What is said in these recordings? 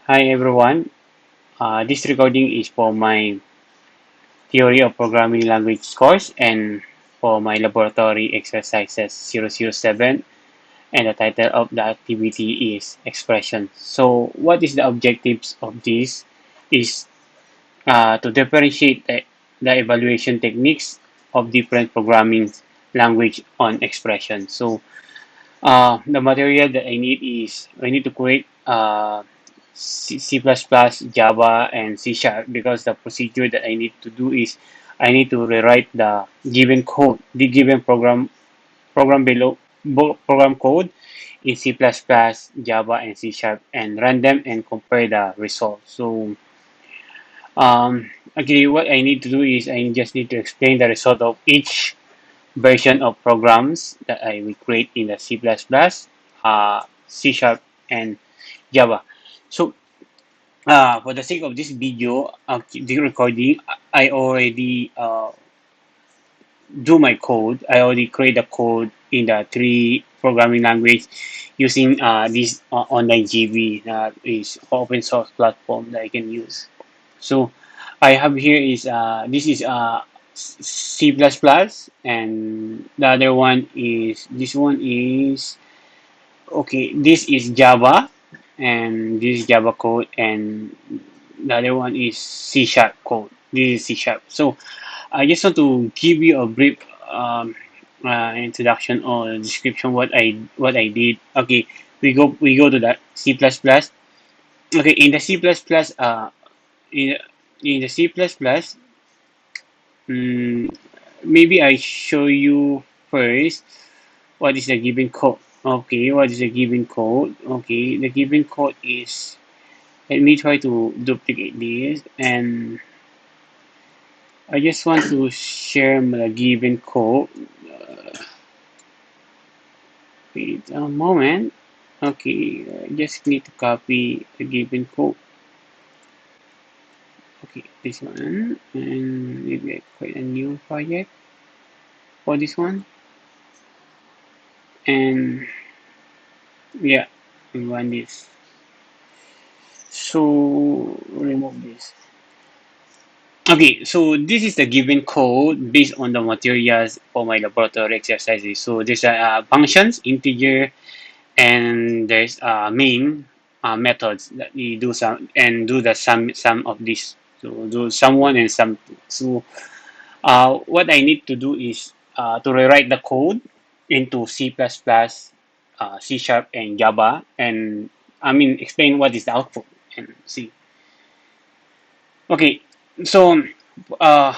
Hi everyone. This recording is for my Theory of Programming Language course and for my Laboratory Exercises 007, and the title of the activity is Expression. So what is the objectives of this is to differentiate the evaluation techniques of different programming language on expression. So the material that I need to create C++, Java, and C Sharp, because the procedure that I need to do is I need to rewrite the given code, the given program code in C++, Java, and C Sharp, and run them and compare the results. So actually, what I need to do is I just need to explain the result of each version of programs that I will create in the C Sharp, and Java. So, for the sake of this video, the recording, I already do my code. I already create the code in the three programming language using this online GB that is open source platform that I can use. So, I have here is this is C++, and the other one is this one is okay. This is Java, and this is Java code, and the other one is C Sharp code. This is C Sharp. So I just want to give you a brief introduction or description what I did. Okay, we go to that C++. Okay, in the C++, in in the C++, maybe I show you first what is the given code. Okay, what is the given code? Okay, the given code is, let me try to duplicate this, and I just want to share the given code. Wait a moment. Okay, I just need to copy the given code. Okay, this one, and maybe I create a new project for this one, and yeah, we run this. So remove this. Okay, so this is the given code based on the materials for my laboratory exercises. So there's functions, integer, and there's main methods that we do some and do the sum of this. So do sum one and sum two. So what I need to do is to rewrite the code into C++, C Sharp, and Java, and I mean explain what is the output and see. Okay, so uh,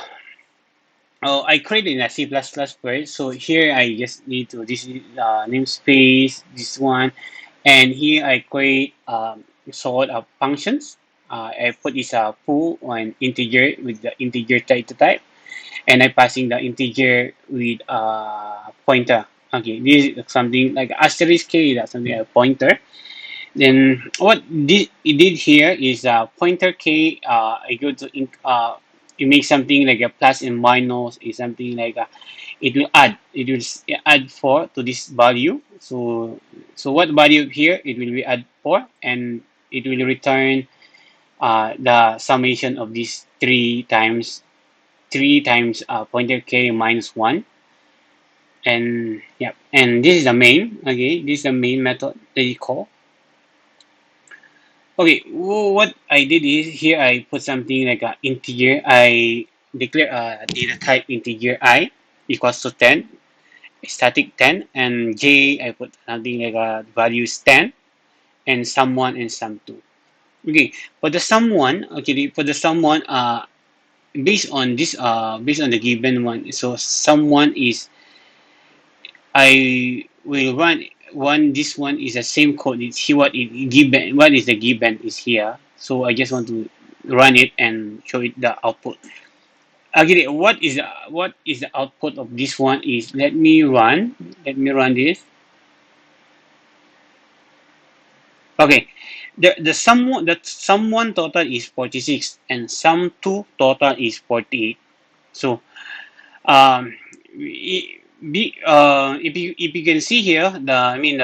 I created in a C++ first. So here I just need to this is namespace, this one, and here I create sort of functions. I put this pool on integer with the integer type, and I passing the integer with pointer. Okay, this is something like asterisk k. That's something like a pointer. Then what it did here is pointer k. I go to it makes something like a plus and minus is something like a, it will add 4 to this value. So what value here it will be add 4, and it will return the summation of these 3 times pointer k minus 1. And yeah, and this is the main. Okay, this is the main method that you call. Okay, what I did is here I put something like a integer. I declare a data type integer I equals to 10, static 10, and j I put something like a value is 10, and sum 1 and sum 2. Okay, for the sum 1, okay, for the sum 1, based on the given one, so sum 1 is I will run this one is the same code. It's here what is the given is here. So I just want to run it and show it the output. Again, what is the output of this one is let me run this. Okay, the sum one total is 46 and sum two total is 48. So if you can see here, the I mean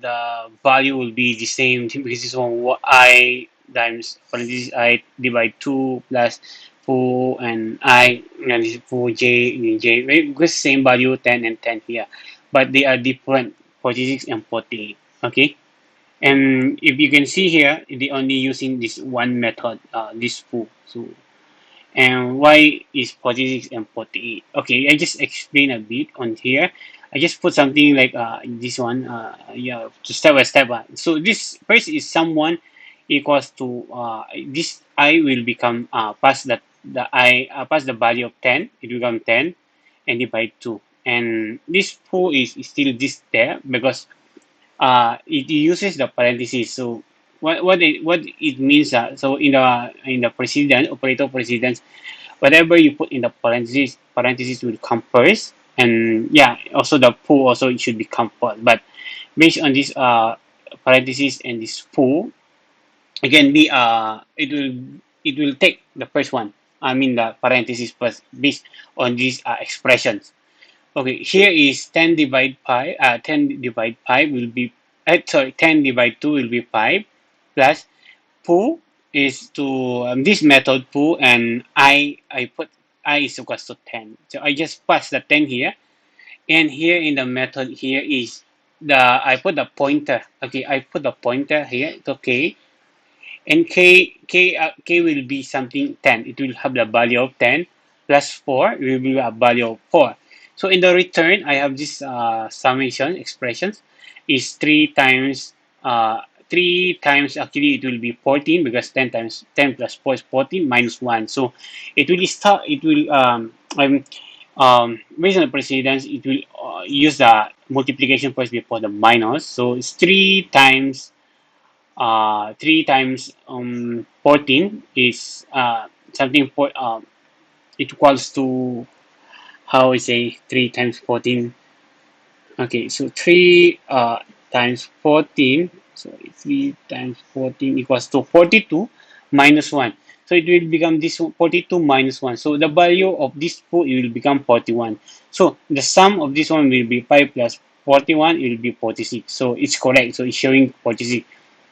the value will be the same because this one I times parenthesis I divide 2 plus 4 and I and this 4 j and j because same value 10 and 10 here, but they are different 46 and 48. Okay, and if you can see here they only using this one method, this foo. So and why is 46 and 48? Okay, I just explain a bit on here. I just put something like this one, yeah, to step by step. So this first is someone equals to this I will become past the I past the value of 10, it will become 10 and divide 2. And this 4 is still this there because it uses the parentheses. So what it means, so in the precedent operator precedence, whatever you put in the parentheses will come first, and yeah, also the foo also it should become first. But based on this parentheses and this foo, again it will take the first one. I mean the parentheses first based on these expressions. Okay, here is 10 divide 5. 10 divide 5 will be, sorry, 10 divide 2 will be 5 plus foo is to this method foo, and I put I is equals to 10. So I just pass the 10 here, and here in the method here is I put the pointer. Okay, I put the pointer here. It's okay, and k will be something 10. It will have the value of 10 plus 4 will be a value of 4. So in the return I have this summation expressions is 3 times 3 times, actually it will be 14 because 10 times 10 plus 4 is 14 minus 1. So it will based on the precedence it will use the multiplication first before the minus. So it's 3 times 14 is something for it equals to, how I say 3 times 14. Okay, so 3 times 14, so 3 times 14 equals to 42 minus 1. So it will become this 42 minus 1. So the value of this 4 it will become 41. So the sum of this one will be 5 plus 41, it will be 46. So it's correct. So it's showing 46.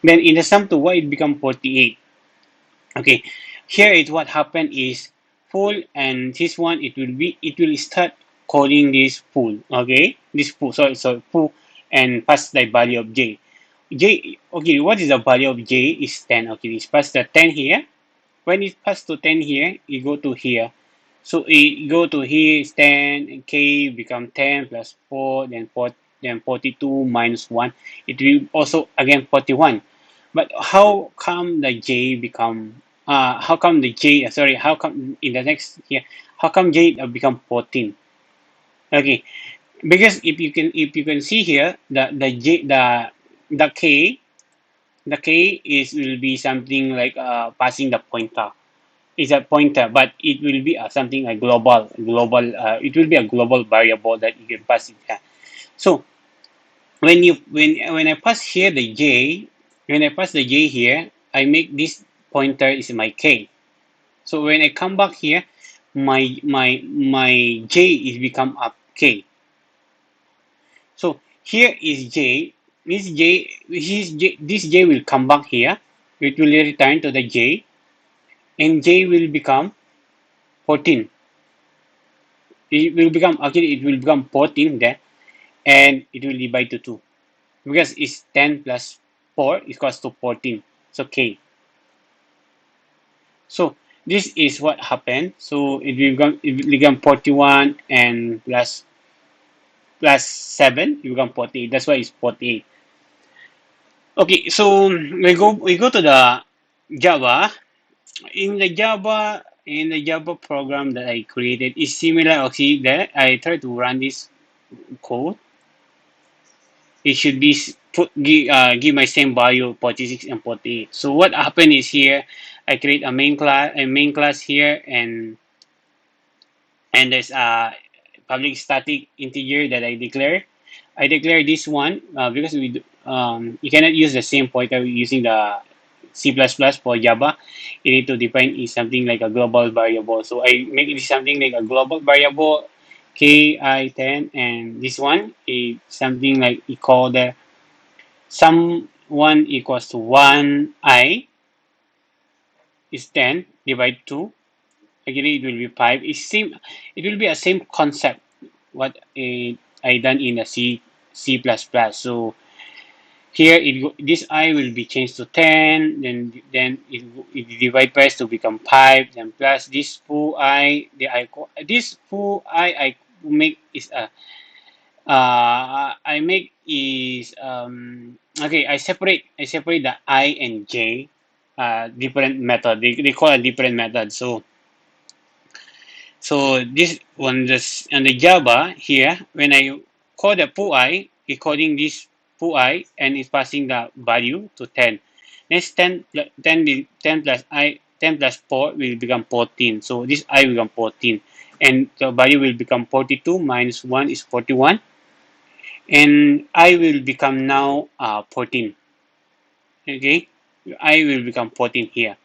Then in the sum to y it become 48. Okay, here is what happened is full, and this one it will start calling this full. Okay, this full, so full, and pass the value of j. Okay, what is the value of j is 10. Okay, it's pass the 10 here. When it pass to 10 here, you go to here. So it go to here is 10, and k become 10 plus 4, then 4, then 42 minus 1. It will also again 41. But how come the j become how come the j sorry how come in the next here, how come j become 14? Okay, because if you can see here the j the k is will be something like passing the pointer, is a pointer, but it will be something like global it will be a global variable that you can pass it here. So when I pass here the j, when I pass the j here, I make this pointer is my k. So when I come back here, my j is become up k. So here is j. This j will come back here. It will return to the j, and j will become 14. It will become 14 there, and it will divide to 2 because it's 10 plus 4 equals to 14. So k. So this is what happened. So it will become 41 and plus 7, it become 48. That's why it's 48. Okay, so we go to the Java. In the Java program that I created is similar. Okay, there I try to run this code. It should be give my same value 46 and 48. So what happened is here I create a main class here, and there's a public static integer that I declare. I declare this one because you cannot use the same pointer using the C++ for Java. You need to define is something like a global variable. So I make it something like a global variable ki10, and this one is something like we call the sum 1 equals to 1I is 10 divide 2. Again, it will be 5. It will be a same concept what I done in the C++. So here this I will be changed to 10, then it divide by to become 5, then plus this full I, this full I make is a I make is okay. I separate the I and J, different method. They call a different method. So this on the Java here, when I call the pi, recording this pi and it's passing the value to 10. Next 10 plus 10 plus 4 will become 14. So this I will become 14. And the value will become 42 minus 1 is 41. And I will become now 14. Okay, I will become 14 here.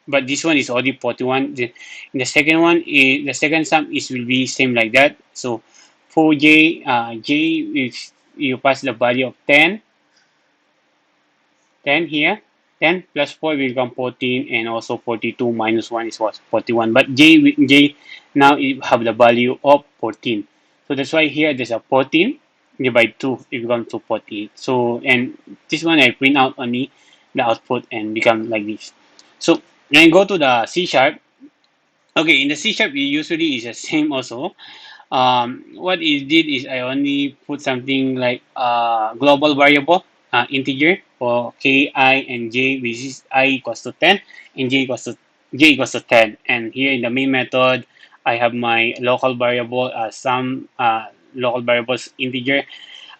But this one is already 41. The second one is the second sum is will be same like that. So for J is you pass the value of 10 here. 10 plus 4 will become 14, and also 42 minus 1 is what 41. But J now it have the value of 14. So that's why here there's a 14 divided 2, it becomes to 40. So, and this one I print out only the output and become like this. So when I go to the C sharp, okay, in the C sharp, it usually is the same also. What it did is I only put something like global variable, integer for k, I, and j, which is I equals to 10 and j equals to 10. And here in the main method, I have my local variable, some local variables integer,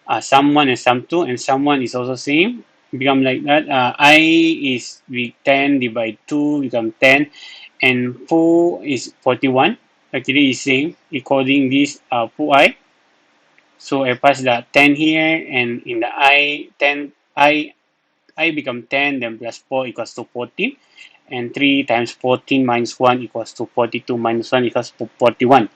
sum1 and sum2, and sum1 is also same, become like that. I is with 10 divide 2 become 10, and foo is 41. Actually is same recording this foo I. So I pass the 10 here, and in the I 10 I become 10, then plus 4 equals to 14, and 3 times 14 minus 1 equals to 42 minus 1 equals to 41.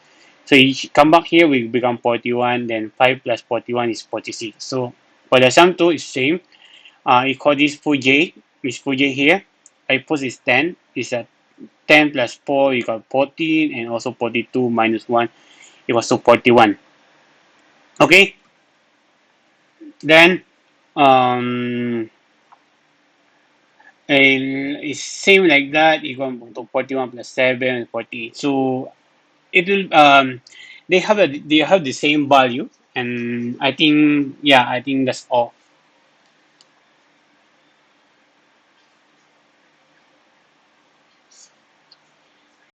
So you come back here, we become 41, then 5 plus 41 is 46. So for the sum 2 is same. You call this full j, which full j here. I put is 10, is a 10 plus 4 equals 14, and also 42 minus 1 equals to 41. Okay, then um, it's same like that, equal to 41 plus 7 and 48. So it will they have the same value, and I think, yeah, I think that's all.